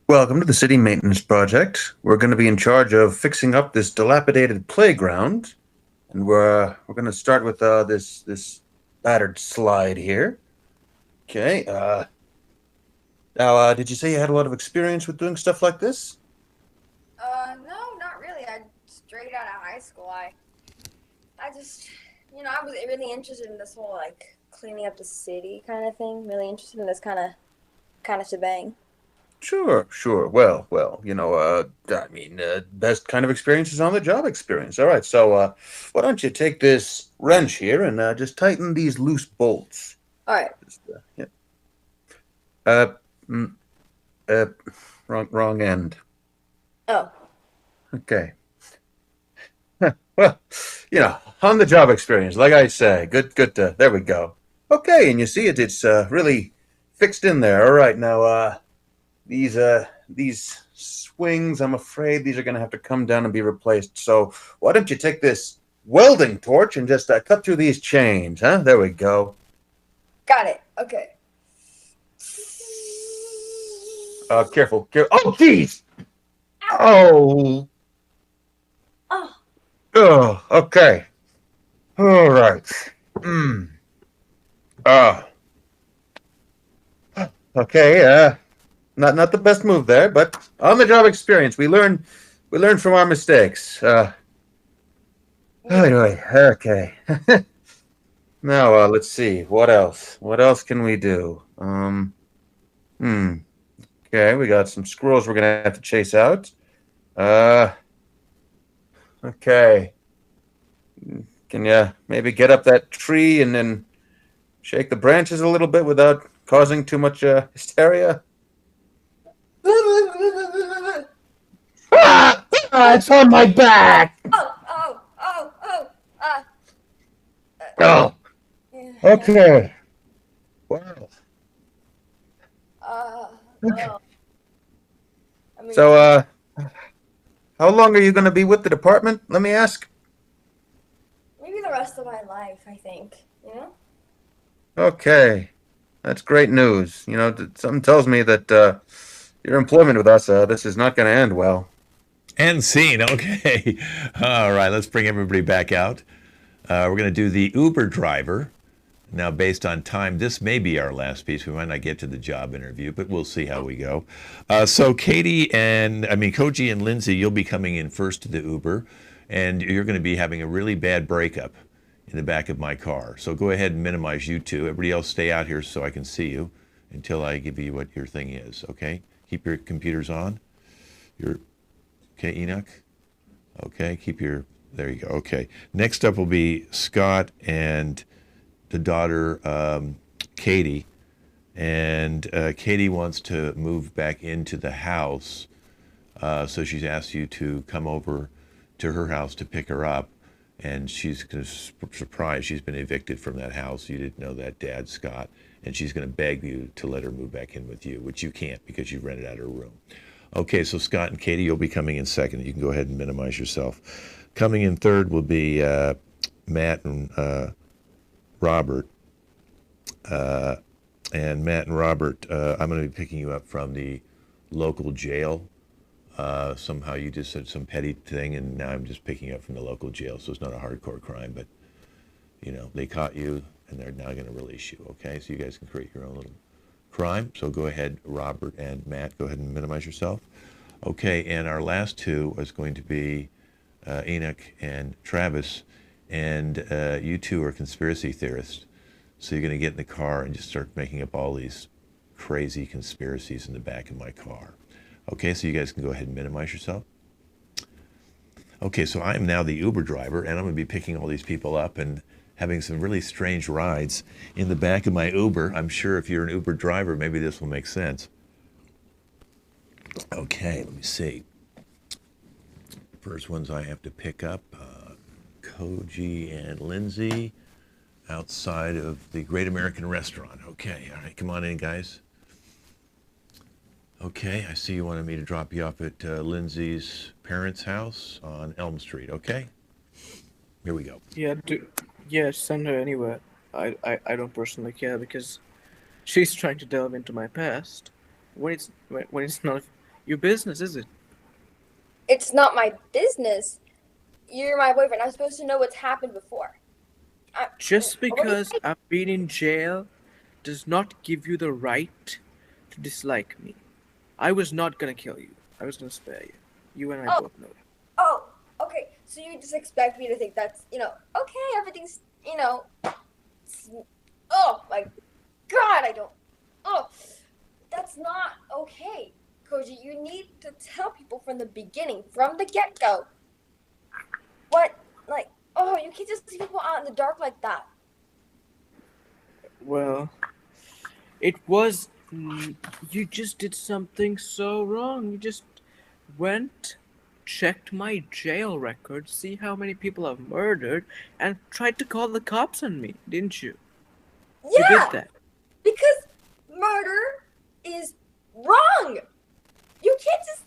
welcome to the city maintenance project. We're going to be in charge of fixing up this dilapidated playground, and we're going to start with this battered slide here. Okay. Now, did you say you had a lot of experience with doing stuff like this? No, not really. I straight out of high school. I just, I was really interested in this whole like cleaning up the city kind of thing. Really interested in this kind of shebang. Sure. Well, best kind of experience is on the job experience. All right. So, why don't you take this wrench here and just tighten these loose bolts? All right. Just, yeah. Mm, wrong end. Oh. Okay. Well, on the job experience, like I say, good. There we go. Okay, and you see it's really fixed in there. All right, now these swings, I'm afraid these are going to have to come down and be replaced. So why don't you take this welding torch and just cut through these chains? Huh? There we go. Got it. Okay. Careful. Oh, jeez. Oh. Oh. Oh. Okay. All right. Okay. Not the best move there, but on the job experience, we learn from our mistakes. Anyway, okay. Now, let's see. What else? What else can we do? Okay, we got some squirrels we're gonna have to chase out. Okay. Can you maybe get up that tree and then shake the branches a little bit without causing too much hysteria? It's on my back. Oh. Oh. Okay. Wow. Okay. Well, I mean, So, how long are you going to be with the department? Let me ask. maybe the rest of my life, I think. Okay, that's great news. Something tells me that your employment with us, this is not going to end well. End scene. Okay. All right. Let's bring everybody back out. We're going to do the Uber driver. Now, based on time, this may be our last piece. We might not get to the job interview, but we'll see how we go. So Koji and Lindsay, you'll be coming in first to the Uber, and you're going to be having a really bad breakup in the back of my car. So go ahead and minimize you two. Everybody else stay out here so I can see you until I give you what your thing is, okay? Keep your computers on. Okay, Enoch? Okay, there you go. Okay. Next up will be Scott and the daughter, Katie. And Katie wants to move back into the house. So she's asked you to come over to her house to pick her up. and she's going to surprise. She's been evicted from that house. You didn't know that, Dad, Scott, and she's going to beg you to let her move back in with you, which you can't because you rented out her room. Okay, so Scott and Katie, you'll be coming in second. You can go ahead and minimize yourself. Coming in third will be Matt and Robert. And Matt and Robert, I'm going to be picking you up from the local jail. Somehow you just said some petty thing, and now I'm just picking you up from the local jail. So it's not a hardcore crime, but they caught you, and they're now going to release you. Okay, so you guys can create your own little crime. So go ahead, Robert and Matt. Go ahead and minimize yourself. Okay, and our last two is going to be Enoch and Travis, and you two are conspiracy theorists. So you're going to get in the car and just start making up all these crazy conspiracies in the back of my car. Okay, so you guys can go ahead and minimize yourself. Okay, so I am now the Uber driver, and I'm going to be picking all these people up and having some really strange rides in the back of my Uber. I'm sure if you're an Uber driver, maybe this will make sense. Okay, let me see. First ones I have to pick up, Koji and Lindsay outside of the Great American Restaurant. Okay, all right, come on in, guys. Okay, I see you wanted me to drop you off at Lindsay's parents' house on Elm Street, okay? Here we go. Yeah, send her anywhere. I don't personally care because she's trying to delve into my past. When it's none of your business, is it? It's not my business. You're my boyfriend. I'm supposed to know what's happened before. Just What do you because think? I've been in jail does not give you the right to dislike me. I was not gonna kill you. I was gonna spare you. You and I both know it. Oh, okay. So you just expect me to think that's, okay, everything's, oh my God, I don't, that's not okay. Koji, you need to tell people from the beginning, from the get-go. You can't just leave people out in the dark like that. Well, it was. You just did something so wrong. You just went, checked my jail record, see how many people I've murdered, and tried to call the cops on me, didn't you? You Yeah, did that. because murder is wrong. You can't just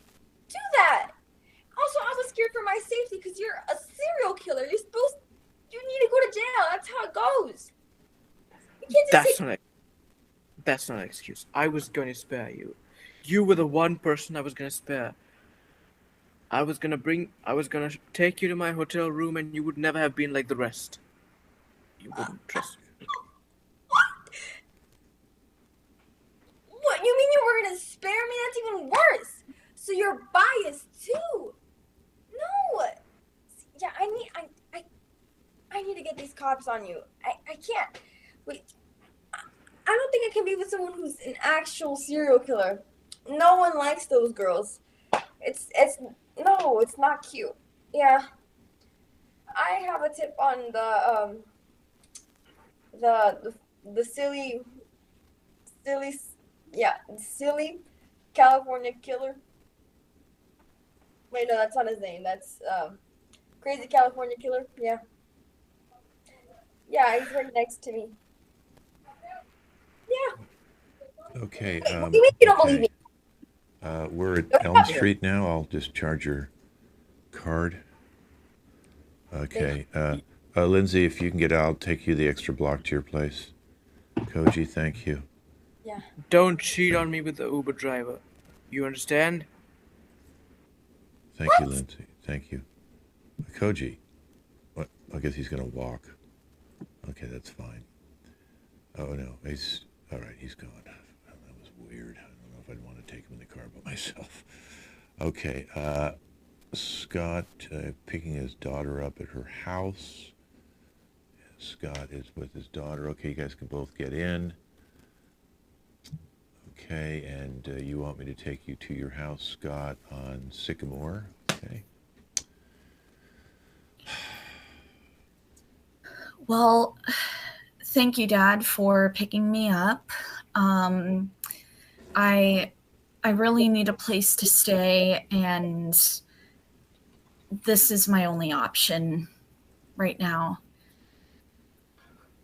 do that. Also, I was scared for my safety because you're a serial killer. You need to go to jail. That's how it goes. You can't just That's not an excuse. I was going to spare you. You were the one person I was going to spare. I was going to take you to my hotel room and you would never have been like the rest. You wouldn't trust me. What? You mean you were going to spare me? That's even worse. So you're biased too. No. Yeah, I need to get these cops on you. I can't. Wait. I don't think I can be with someone who's an actual serial killer. No one likes those girls. It's not cute. Yeah. I have a tip on the silly California killer. Wait, no, that's not his name. That's crazy California killer. Yeah. Yeah, he's right next to me. Yeah. Okay. What do you mean you don't believe me? We're at Elm Street now. I'll just charge your card. Okay. Lindsay, if you can get out, I'll take you the extra block to your place. Koji, thank you. Yeah. Don't cheat on me with the Uber driver. You understand? Thank you, Lindsay. Thank you. Koji. What? I guess he's going to walk. Okay, that's fine. Oh, no. He's... All right, he's gone. That was weird. I don't know if I'd want to take him in the car by myself. Okay, Scott picking his daughter up at her house. Scott is with his daughter. Okay, you guys can both get in. Okay, and you want me to take you to your house, Scott, on Sycamore. Okay. Well, thank you, Dad, for picking me up. I really need a place to stay, and this is my only option. right now.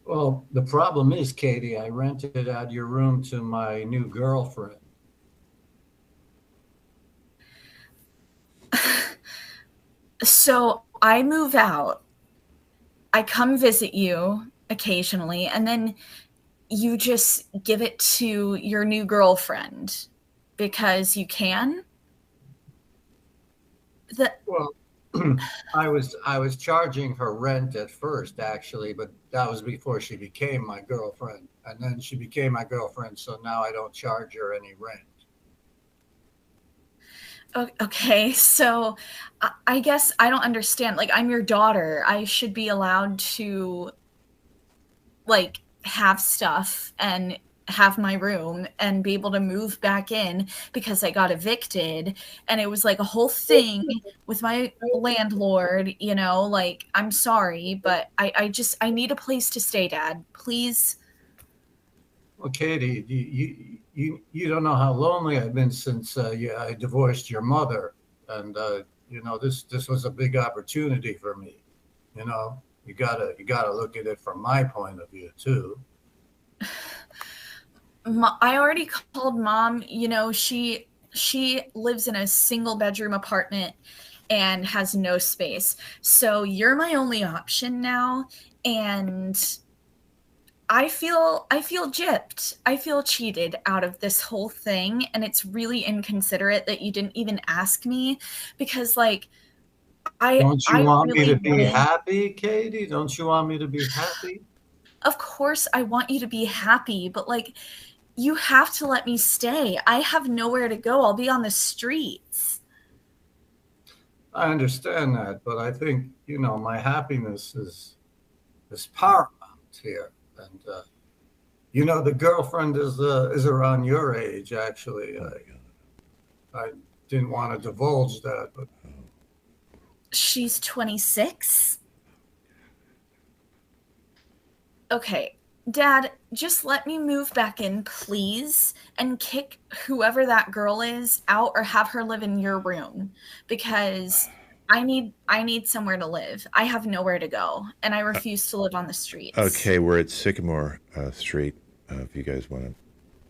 Well, the problem is, Katie, I rented out your room to my new girlfriend. So I move out. I come visit you occasionally, and then you just give it to your new girlfriend because you can. Well, I was charging her rent at first, actually, but that was before she became my girlfriend, and then she became my girlfriend, so now I don't charge her any rent. Okay, so I guess I don't understand. Like, I'm your daughter. I should be allowed to, like, have stuff and have my room and be able to move back in because I got evicted. And it was like a whole thing with my landlord, you know, like, I'm sorry, but I need a place to stay, Dad. Please. Well, Katie, you don't know how lonely I've been since I divorced your mother, and this was a big opportunity for me. You know, you gotta look at it from my point of view too. I already called Mom. You know, she lives in a single bedroom apartment and has no space. So you're my only option now, and I feel gypped. I feel cheated out of this whole thing, and it's really inconsiderate that you didn't even ask me because, like, Don't you I want me really to be happy, Katie? Don't you want me to be happy? Of course I want you to be happy, but, like, you have to let me stay. I have nowhere to go. I'll be on the streets. I understand that, but I think my happiness is paramount here, and the girlfriend is around your age. Actually, I didn't want to divulge that, but She's 26. Okay, Dad, just let me move back in, please, and kick whoever that girl is out or have her live in your room because I need somewhere to live. I have nowhere to go, and I refuse to live on the streets. Okay, we're at Sycamore Street. If you guys want to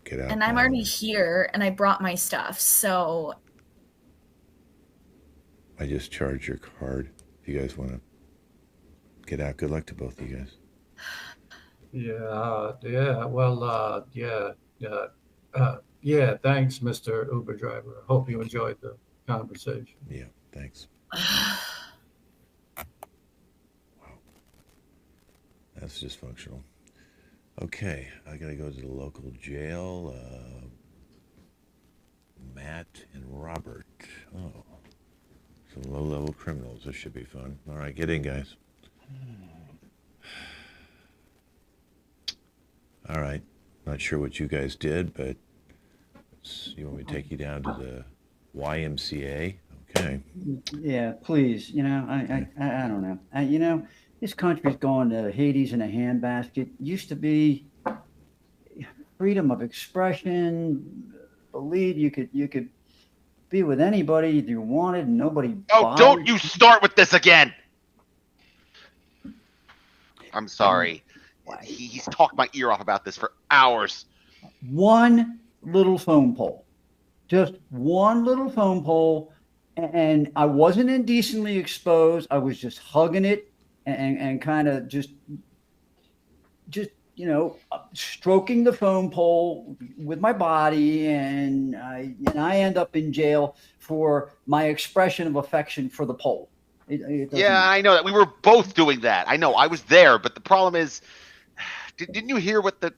get out. And I'm already here, and I brought my stuff, so I just charged your card. If you guys want to get out, good luck to both of you guys. Yeah. Well, yeah. Thanks, Mr. Uber driver. I hope you enjoyed the conversation. Yeah, thanks. Wow, that's dysfunctional. Okay, I gotta go to the local jail. Matt and Robert. Oh, some low-level criminals. This should be fun. All right, get in, guys. All right. Not sure what you guys did, but you want me to take you down to the YMCA? Okay. Yeah, please. I don't know. This country's going to Hades in a handbasket. Used to be freedom of expression. Believe you could be with anybody you wanted, and nobody. Oh, don't you start with this again! I'm sorry. He's talked my ear off about this for hours. One little phone pole, just one little phone pole, and I wasn't indecently exposed. I was just hugging it and kind of just stroking the phone pole with my body, and I end up in jail for my expression of affection for the pole. Yeah, I know that. We were both doing that. I know. I was there, but the problem is, didn't you hear what the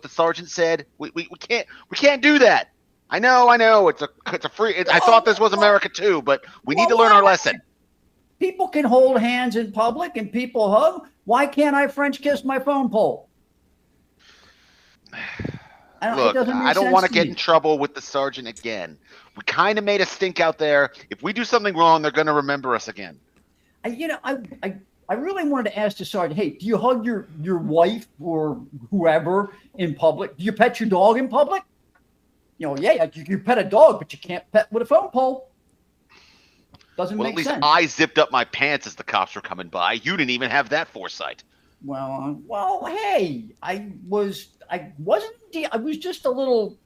sergeant said? We can't do that. I know. It's a free. I thought this was America too, but we need to learn our lesson. People can hold hands in public and people hug. Why can't I French kiss my phone pole? Look, I don't want to get in trouble with the sergeant again. We kind of made a stink out there. If we do something wrong, they're going to remember us again. I really wanted to ask the sergeant, hey, do you hug your wife or whoever in public? Do you pet your dog in public? Yeah, you pet a dog, but you can't pet with a phone pole. Doesn't Well, make at least sense. I zipped up my pants as the cops were coming by. You didn't even have that foresight. Well, hey, I wasn't. I was just a little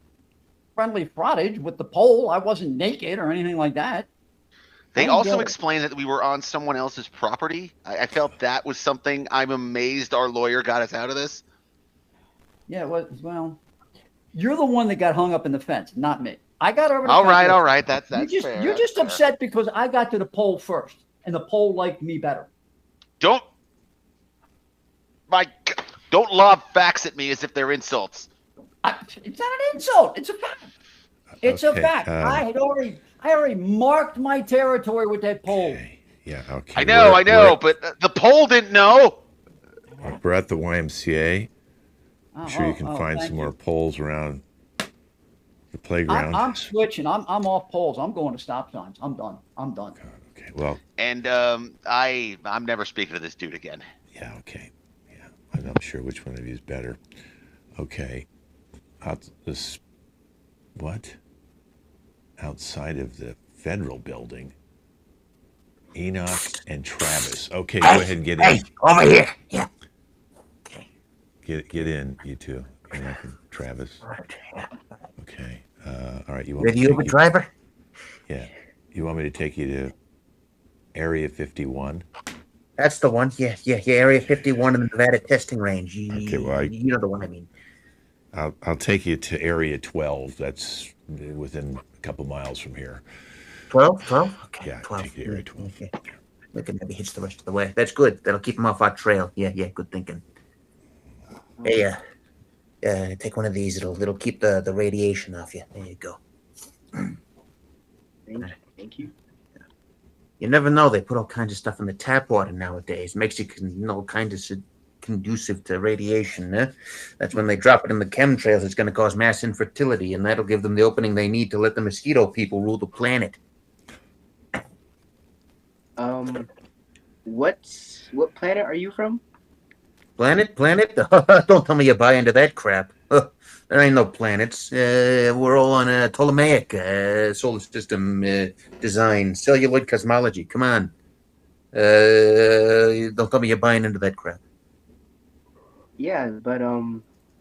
friendly frottage with the pole. I wasn't naked or anything like that. They I don't also get it. explained that we were on someone else's property. I felt that was something I'm amazed our lawyer got us out of this. Yeah, well, you're the one that got hung up in the fence, not me. I got over the All fence. right. That's fair. You're That's just fair. upset because I got to the pole first, and the pole liked me better. Don't lob facts at me as if they're insults. It's not an insult. It's a fact. It's Okay, a fact. I already marked my territory with that pole. Okay. Yeah, okay. I know, but the poll didn't know. We're at the YMCA. I'm sure you can find thank some you. more poles around the playground. I'm switching. I'm off poles. I'm going to stop signs. I'm done. Okay, well, And I'm never speaking to this dude again. yeah, okay. Yeah, I'm not sure which one of you is better. Okay. What? Outside of the federal building. Enoch and Travis. Okay, go ahead and get in. Hey, over here. Yeah. Get in, you two. Enoch and Travis. Okay. All right. You want Ready, me to Uber take you? driver? Yeah. You want me to take you to Area 51? That's the one. Yeah. Area 51 in the Nevada testing range. Okay, well, You know the one I mean. I'll take you to Area 12. That's within a couple miles from here. 12? Okay. Yeah, 12. take you to Area 12. Okay. Look at maybe hitch the rest of the way. That's good. That'll keep him off our trail. Yeah. Good thinking. Hey, take one of these. It'll keep the radiation off you. There you go. Thank you. You never know. They put all kinds of stuff in the tap water nowadays. Makes you kind of conducive to radiation. That's when they drop it in the chemtrails. It's going to cause mass infertility, and that'll give them the opening they need to let the mosquito people rule the planet. What planet are you from? Planet? Don't tell me you buy into that crap. There ain't no planets. We're all on a Ptolemaic solar system design, celluloid cosmology. Come on. Don't tell me you're buying into that crap. Yeah, but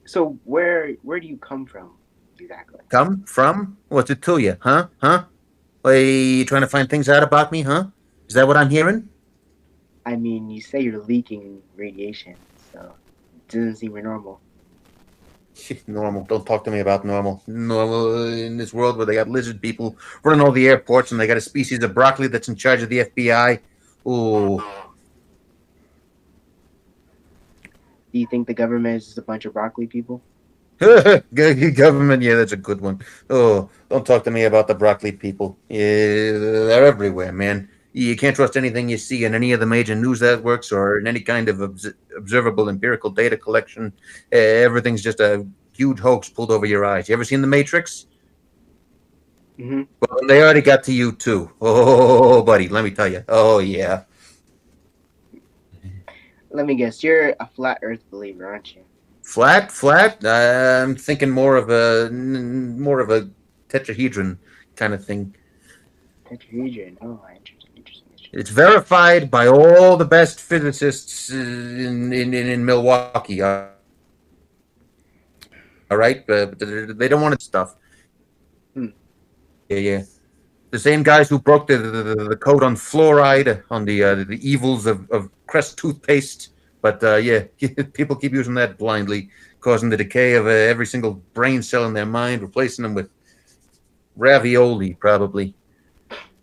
so where do you come from exactly? Come from? What's it to you? Huh? Are you trying to find things out about me? Huh? Is that what I'm hearing? I mean, you say you're leaking radiation, so it doesn't seem normal. Normal. Don't talk to me about normal. Normal in this world where they got lizard people running all the airports and they got a species of broccoli that's in charge of the FBI. Ooh. Do you think the government is just a bunch of broccoli people? Government, yeah, that's a good one. Oh, don't talk to me about the broccoli people. Yeah, they're everywhere, man. You can't trust anything you see in any of the major news networks or in any kind of observable empirical data collection. Everything's just a huge hoax pulled over your eyes. You ever seen The Matrix? Mm-hmm. Well, they already got to you, too. Oh, buddy, let me tell you. Oh, yeah. Let me guess, you're a flat Earth believer, aren't you? Flat? I'm thinking more of a tetrahedron kind of thing. Tetrahedron. Oh, interesting. It's verified by all the best physicists in Milwaukee. All right, but they don't want it stuff. Yeah. The same guys who broke the code on fluoride, on the evils of Crest toothpaste. But people keep using that blindly, causing the decay of every single brain cell in their mind, replacing them with ravioli, probably.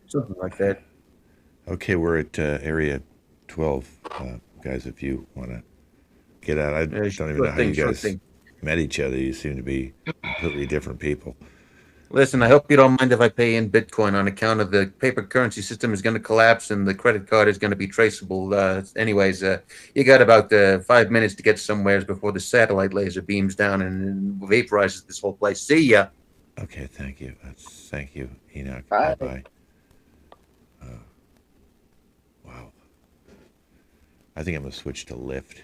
Something like that. Okay, we're at Area 12, guys. If you want to get out, I don't even know how you guys met each other. You seem to be completely different people. Listen, I hope you don't mind if I pay in Bitcoin on account of the paper currency system is going to collapse and the credit card is going to be traceable. Anyways, you got about 5 minutes to get somewhere before the satellite laser beams down and vaporizes this whole place. See ya. Okay, thank you. Thank you, Enoch. Bye. Bye. Wow. I think I'm going to switch to Lyft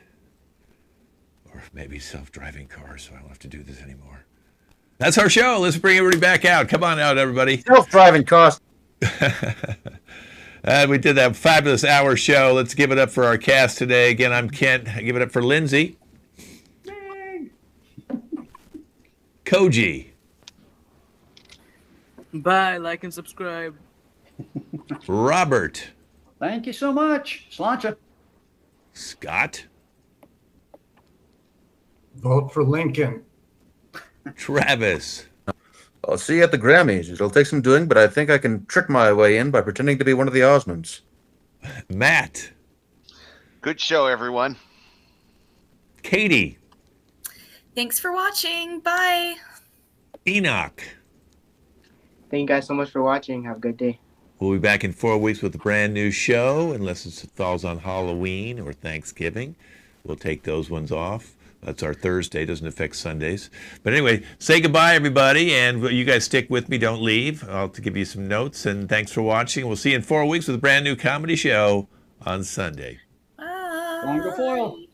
or maybe self-driving cars so I don't have to do this anymore. That's our show. Let's bring everybody back out. Come on out, everybody. Self-driving cars. We did that fabulous hour show. Let's give it up for our cast today. Again, I'm Kent. Give it up for Lindsay. Koji. Bye, like and subscribe. Robert. Thank you so much. Sláinte. Scott. Vote for Lincoln. Travis. I'll see you at the Grammys. It'll take some doing, but I think I can trick my way in by pretending to be one of the Osmonds. Matt. Good show, everyone. Katie. Thanks for watching. Bye. Enoch. Thank you guys so much for watching. Have a good day. We'll be back in 4 weeks with a brand new show, unless it falls on Halloween or Thanksgiving. We'll take those ones off. That's our Thursday. Doesn't affect Sundays. But anyway, say goodbye, everybody. And you guys stick with me. Don't leave. I'll give you some notes. And thanks for watching. We'll see you in 4 weeks with a brand new comedy show on Sunday. Bye. Longer foil.